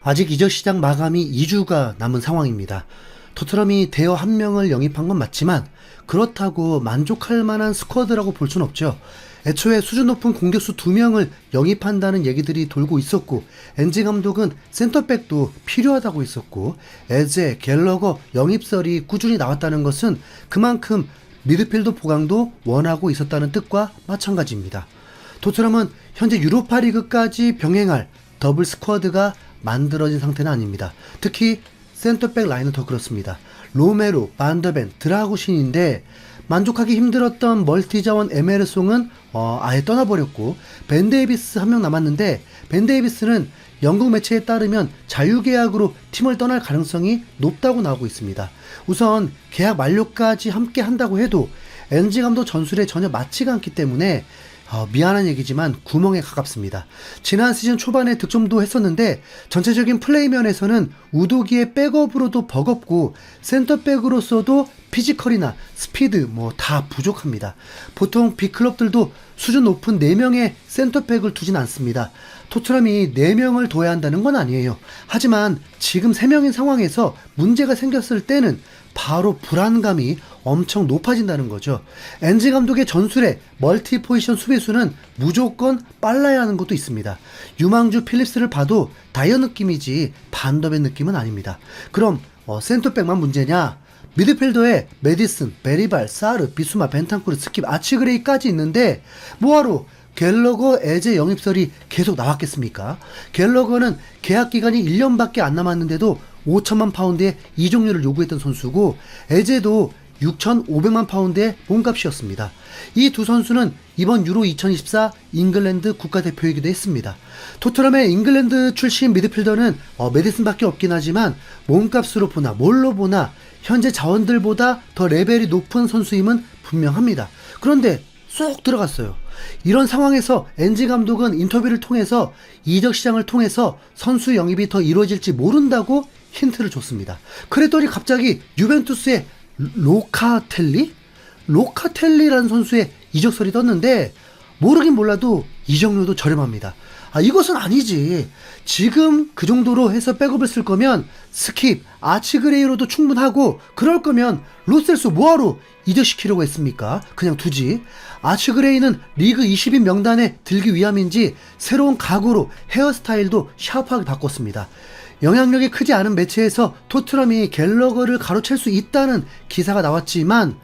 아직 이적 시장 마감이 2주가 남은 상황입니다. 토트넘이 대여 한 명을 영입한 건 맞지만 그렇다고 만족할 만한 스쿼드라고 볼 순 없죠. 애초에 수준 높은 공격수 2명을 영입한다는 얘기들이 돌고 있었고, 엔지 감독은 센터백도 필요하다고 했었고, 에제, 갤러거 영입설이 꾸준히 나왔다는 것은 그만큼 미드필더 보강도 원하고 있었다는 뜻과 마찬가지입니다. 토트넘은 현재 유로파리그까지 병행할 더블 스쿼드가 만들어진 상태는 아닙니다. 특히 센터백 라인은 더 그렇습니다. 로메로, 반더벤, 드라구신인데 만족하기 힘들었던 멀티자원 에메르송은 아예 떠나버렸고, 벤 데이비스 한 명 남았는데 벤 데이비스는 영국 매체에 따르면 자유계약으로 팀을 떠날 가능성이 높다고 나오고 있습니다. 우선 계약 만료까지 함께 한다고 해도 엔지 감독 전술에 전혀 맞지가 않기 때문에 미안한 얘기지만 구멍에 가깝습니다. 지난 시즌 초반에 득점도 했었는데 전체적인 플레이 면에서는 우도기의 백업으로도 버겁고 센터백으로서도 피지컬이나 스피드 다 부족합니다. 보통 빅클럽들도 수준 높은 4명의 센터백을 두진 않습니다. 토트넘이 4명을 둬야 한다는 건 아니에요. 하지만 지금 3명인 상황에서 문제가 생겼을 때는 바로 불안감이 엄청 높아진다는 거죠. 엔지 감독의 전술에 멀티 포지션 수비수는 무조건 빨라야 하는 것도 있습니다. 유망주 필립스를 봐도 다이어 느낌이지 반더벤 느낌은 아닙니다. 그럼 센터백만 문제냐? 미드필더에 메디슨, 베리발, 사르, 비수마, 벤탄쿠르, 스킵, 아치그레이까지 있는데 뭐하러 갤러거, 에제 영입설이 계속 나왔겠습니까? 갤러거는 계약 기간이 1년밖에 안 남았는데도 5천만 파운드의 이적료를 요구했던 선수고, 에제도 6,500만 파운드의 몸값이었습니다. 이 두 선수는 이번 유로 2024 잉글랜드 국가대표이기도 했습니다. 토트넘의 잉글랜드 출신 미드필더는 메디슨밖에 없긴 하지만 몸값으로 보나 뭘로 보나 현재 자원들보다 더 레벨이 높은 선수임은 분명합니다. 그런데 쏙 들어갔어요. 이런 상황에서 엔지 감독은 인터뷰를 통해서 이적 시장을 통해서 선수 영입이 더 이루어질지 모른다고 힌트를 줬습니다. 그랬더니 갑자기 유벤투스의 로카텔리라는 선수의 이적설이 떴는데, 모르긴 몰라도 이적료도 저렴합니다. 이것은 아니지. 지금 그 정도로 해서 백업을 쓸 거면 스킵, 아치그레이로도 충분하고, 그럴 거면 로셀소 뭐하러 이적시키려고 했습니까? 그냥 두지. 아치그레이는 리그 20인 명단에 들기 위함인지 새로운 각오로 헤어스타일도 샤프하게 바꿨습니다. 영향력이 크지 않은 매체에서 토트넘이 갤러거를 가로챌 수 있다는 기사가 나왔지만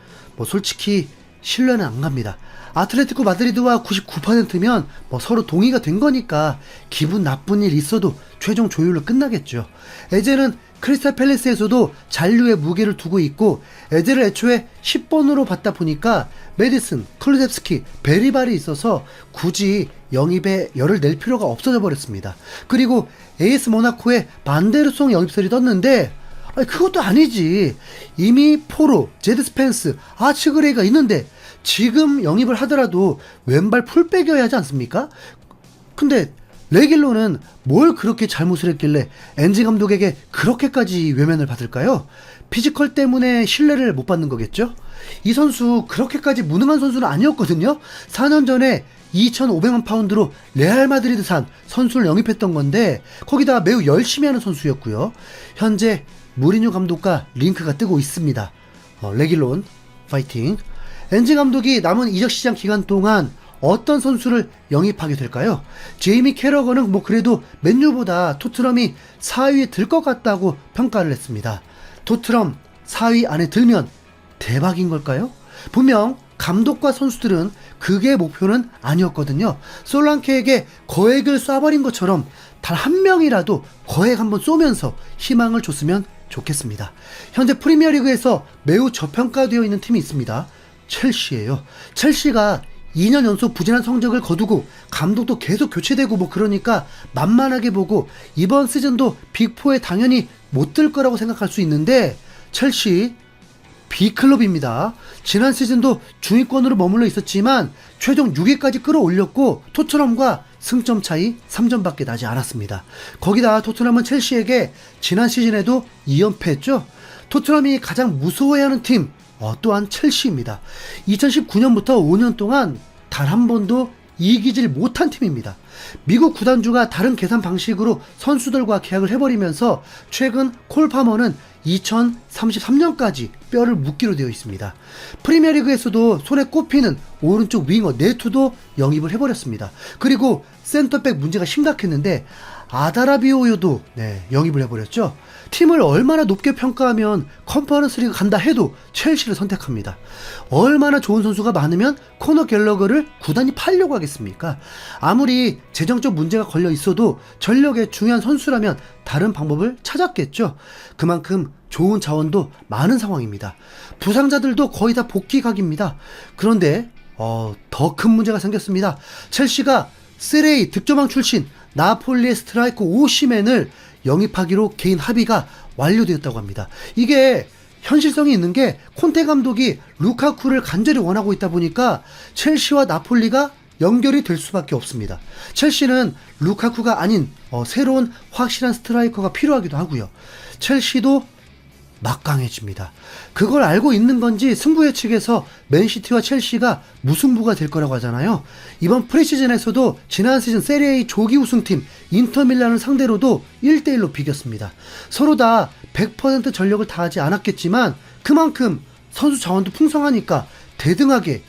솔직히 신뢰는 안 갑니다. 아틀레티코 마드리드와 99%면 서로 동의가 된 거니까 기분 나쁜 일 있어도 최종 조율로 끝나겠죠. 에제는 크리스탈 팰리스에서도 잔류의 무게를 두고 있고, 에제를 애초에 10번으로 봤다 보니까 메디슨, 클루셉스키, 베리발이 있어서 굳이 영입에 열을 낼 필요가 없어져 버렸습니다. 그리고 AS 모나코의 반데르송 영입설이 떴는데 그것도 아니지. 이미 포로, 제드 스펜스, 아치그레이가 있는데 지금 영입을 하더라도 왼발 풀백이어야 하지 않습니까? 근데 레길로는 뭘 그렇게 잘못을 했길래 엔지 감독에게 그렇게까지 외면을 받을까요? 피지컬 때문에 신뢰를 못 받는 거겠죠? 이 선수 그렇게까지 무능한 선수는 아니었거든요? 4년 전에 2,500만 파운드로 레알 마드리드산 선수를 영입했던 건데 거기다 매우 열심히 하는 선수였고요. 현재 무리뉴 감독과 링크가 뜨고 있습니다. 레길론 파이팅. 엔지 감독이 남은 이적 시장 기간 동안 어떤 선수를 영입하게 될까요? 제이미 캐러거는 그래도 맨유보다 토트넘이 4위에 들 것 같다고 평가를 했습니다. 토트넘 4위 안에 들면 대박인 걸까요? 분명 감독과 선수들은 그게 목표는 아니었거든요. 솔랑케에게 거액을 쏴버린 것처럼 단 한 명이라도 거액 한번 쏘면서 희망을 줬으면 좋겠습니다. 현재 프리미어리그에서 매우 저평가되어 있는 팀이 있습니다. 첼시예요. 첼시가 2년 연속 부진한 성적을 거두고 감독도 계속 교체되고 그러니까 만만하게 보고 이번 시즌도 빅4에 당연히 못 들 거라고 생각할 수 있는데, 첼시 B클럽입니다. 지난 시즌도 중위권으로 머물러 있었지만 최종 6위까지 끌어올렸고 토트넘과 승점 차이 3점밖에 나지 않았습니다. 거기다 토트넘은 첼시에게 지난 시즌에도 2연패했죠. 토트넘이 가장 무서워해하는 팀 또한 첼시입니다. 2019년부터 5년 동안 단 한 번도 이기질 못한 팀입니다. 미국 구단주가 다른 계산 방식으로 선수들과 계약을 해버리면서 최근 콜 파머는 2033년까지 뼈를 묻기로 되어 있습니다. 프리미어리그에서도 손에 꼽히는 오른쪽 윙어 네투도 영입을 해버렸습니다. 그리고 센터백 문제가 심각했는데 아다라비오요도 영입을 해버렸죠. 팀을 얼마나 높게 평가하면 컨퍼런스 리그 간다 해도 첼시를 선택합니다. 얼마나 좋은 선수가 많으면 코너 갤러거를 구단이 팔려고 하겠습니까? 아무리 재정적 문제가 걸려 있어도 전력의 중요한 선수라면 다른 방법을 찾았겠죠. 그만큼 좋은 자원도 많은 상황입니다. 부상자들도 거의 다 복귀 각입니다. 그런데 더 큰 문제가 생겼습니다. 첼시가 세레이 득점왕 출신 나폴리의 스트라이커 오시멘을 영입하기로 개인 합의가 완료되었다고 합니다. 이게 현실성이 있는 게 콘테 감독이 루카쿠를 간절히 원하고 있다 보니까 첼시와 나폴리가 연결이 될 수밖에 없습니다. 첼시는 루카쿠가 아닌 새로운 확실한 스트라이커가 필요하기도 하고요. 첼시도 막강해집니다. 그걸 알고 있는 건지 승부 예측에서 맨시티와 첼시가 무승부가 될 거라고 하잖아요. 이번 프리시즌에서도 지난 시즌 세리에A 조기 우승팀 인터밀란을 상대로도 1대1로 비겼습니다. 서로 다 100% 전력을 다하지 않았겠지만 그만큼 선수 자원도 풍성하니까 대등하게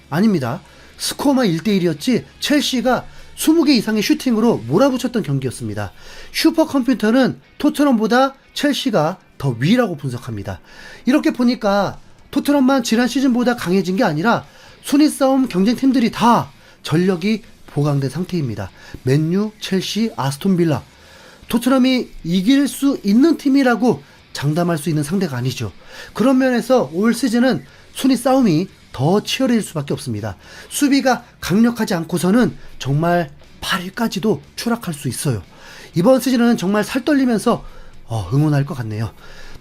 아닙니다. 스코어만 1대1이었지 첼시가 20개 이상의 슈팅으로 몰아붙였던 경기였습니다. 슈퍼컴퓨터는 토트넘보다 첼시가 더 위라고 분석합니다. 이렇게 보니까 토트넘만 지난 시즌보다 강해진 게 아니라 순위 싸움 경쟁팀들이 다 전력이 보강된 상태입니다. 맨유, 첼시, 아스톤빌라. 토트넘이 이길 수 있는 팀이라고 장담할 수 있는 상대가 아니죠. 그런 면에서 올 시즌은 순위 싸움이 더 치열해질 수밖에 없습니다. 수비가 강력하지 않고서는 정말 8위까지도 추락할 수 있어요. 이번 시즌은 정말 살떨리면서 응원할 것 같네요.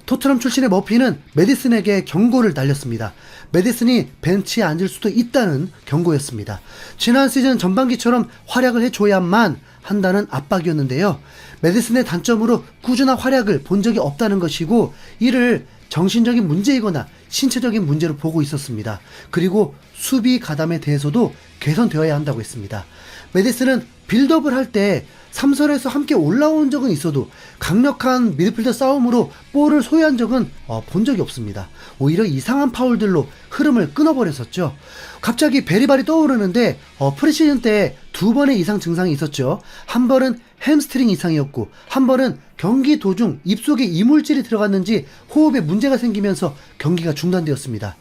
토트넘 출신의 머피는 메디슨에게 경고를 날렸습니다. 메디슨이 벤치에 앉을 수도 있다는 경고였습니다. 지난 시즌 전반기처럼 활약을 해줘야만 한다는 압박이었는데요. 메디슨의 단점으로 꾸준한 활약을 본 적이 없다는 것이고 이를 정신적인 문제이거나 신체적인 문제로 보고 있었습니다. 그리고 수비 가담에 대해서도 개선되어야 한다고 했습니다. 메디슨은 빌드업을 할 때 3선에서 함께 올라온 적은 있어도 강력한 미드필더 싸움으로 볼을 소유한 적은 본 적이 없습니다. 오히려 이상한 파울들로 흐름을 끊어버렸었죠. 갑자기 베리발이 떠오르는데 프리시즌 때 2번의 이상 증상이 있었죠. 한 번은 햄스트링 이상이었고 한 번은 경기 도중 입속에 이물질이 들어갔는지 호흡에 문제가 생기면서 경기가 중단되었습니다.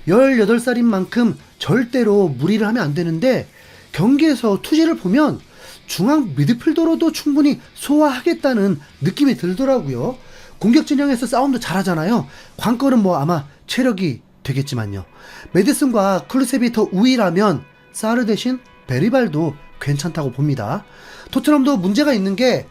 18살인 만큼 절대로 무리를 하면 안 되는데 경기에서 투지를 보면 중앙 미드필더로도 충분히 소화하겠다는 느낌이 들더라고요. 공격 진영에서 싸움도 잘하잖아요. 관건은 아마 체력이 되겠지만요. 메디슨과 클루셉이 더 우위라면 사르 대신 베리발도 괜찮다고 봅니다. 토트넘도 문제가 있는 게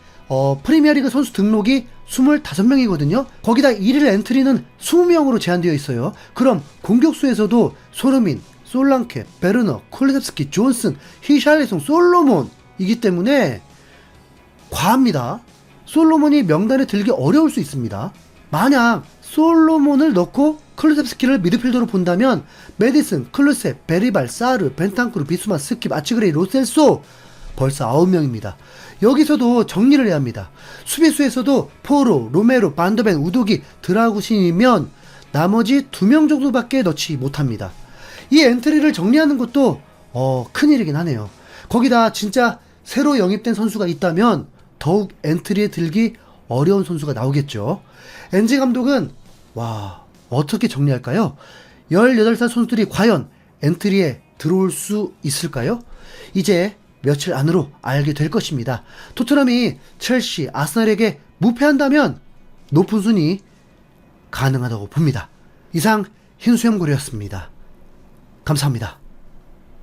프리미어리그 선수 등록이 25명이거든요. 거기다 1일 엔트리는 20명으로 제한되어 있어요. 그럼 공격수에서도 소르민, 솔랑케, 베르너, 콜레셉스키, 존슨, 히샬리송, 솔로몬 이기 때문에 과합니다. 솔로몬이 명단에 들기 어려울 수 있습니다. 만약 솔로몬을 넣고 클루셉스키를 미드필더로 본다면 메디슨, 클루셉, 베리발, 사르, 벤탄쿠르, 비수마, 스킵, 아치그레이, 로셀소 벌써 9명입니다. 여기서도 정리를 해야 합니다. 수비수에서도 포로, 로메로, 반더벤, 우도기, 드라구신이면 나머지 2명 정도밖에 넣지 못합니다. 이 엔트리를 정리하는 것도 큰일이긴 하네요. 거기다 진짜 새로 영입된 선수가 있다면 더욱 엔트리에 들기 어려운 선수가 나오겠죠. 엔지 감독은 어떻게 정리할까요? 18살 선수들이 과연 엔트리에 들어올 수 있을까요? 이제 며칠 안으로 알게 될 것입니다. 토트넘이 첼시, 아스널에게 무패한다면 높은 순위 가능하다고 봅니다. 이상 흰수염고래였습니다. 감사합니다.